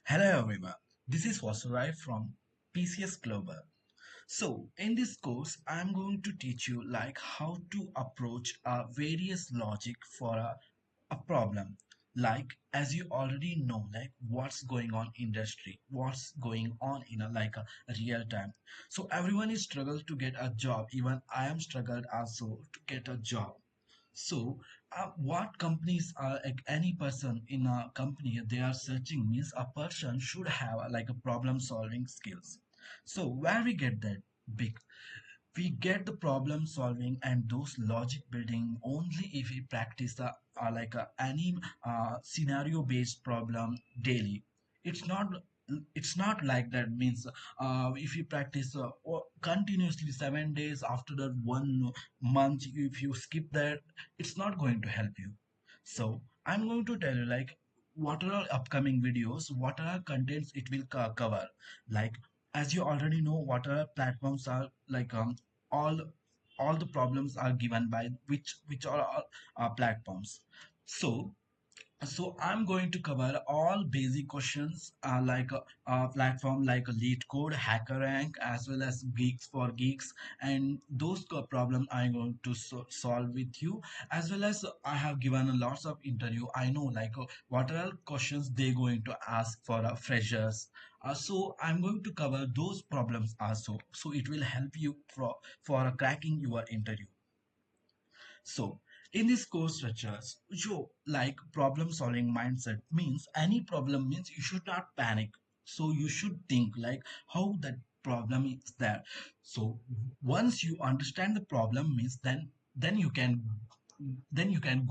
Hello everyone, this is Vasurai from PCS Global. So in this course, I'm going to teach you like how to approach various logic for a problem. Like as you already know, like what's going on industry, what's going on in a real time. So everyone is struggled to get a job. Even I am struggled also to get a job. So, what companies are like any person in a company they are searching means a person should have like a problem solving skills. So, where we get that big, we get the problem solving and those logic building only if we practice any scenario based problem daily. It's not it's not like that means if you practice continuously 7 days after that 1 month if you skip that, it's not going to help you. So I'm going to tell you like what are upcoming videos, what are contents it will cover. Like as you already know what are platforms are all all the problems are given by which are all platforms. So I'm going to cover all basic questions like a platform like a LeetCode, HackerRank, as well as Geeks for Geeks, and those problems I'm going to solve with you. As well as I have given a lots of interview. I know like what are questions they're going to ask for freshers. So I'm going to cover those problems also. So it will help you for cracking your interview. So, in this course structures, you like problem solving mindset means any problem means you should not panic. So you should think like how that problem is there. So once you understand the problem means then you can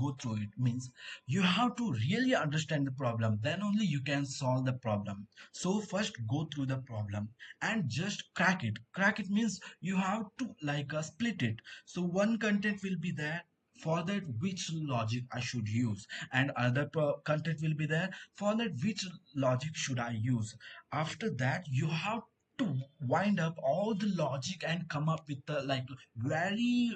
go through it means you have to really understand the problem, then only you can solve the problem. So first go through the problem and just crack it means you have to split it. So one content will be there for that which logic I should use, and other content will be there for that which logic should I use. After that you have to wind up all the logic and come up with a very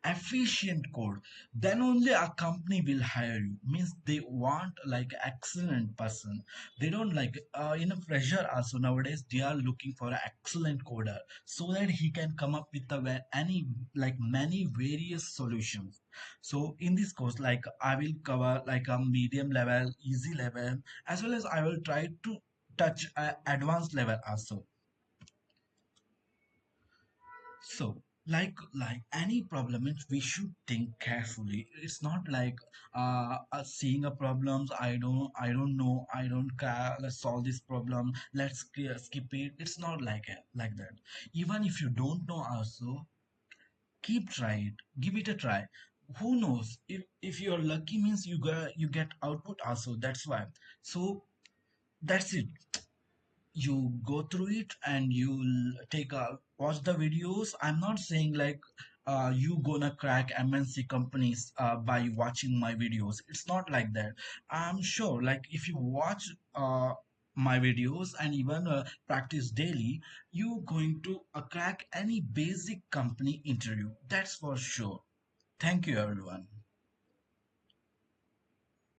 efficient code. Then only a company will hire you means they want like excellent person. They don't in a fresher also nowadays they are looking for an excellent coder so that he can come up with any many various solutions. So in this course like I will cover like a medium level, easy level, as well as I will try to touch advanced level also. So, like any problem, we should think carefully. It's not like seeing a problems. I don't know. I don't care. Let's solve this problem. Let's skip it. It's not like that. Even if you don't know, also keep try it. Give it a try. Who knows? If you're lucky, means you get output also. That's why. So that's it. You go through it and you'll take a watch the videos. I'm not saying like you gonna crack MNC companies by watching my videos. It's not like that. I'm sure like if you watch my videos and even practice daily, you going to crack any basic company interview. That's for sure. Thank you everyone.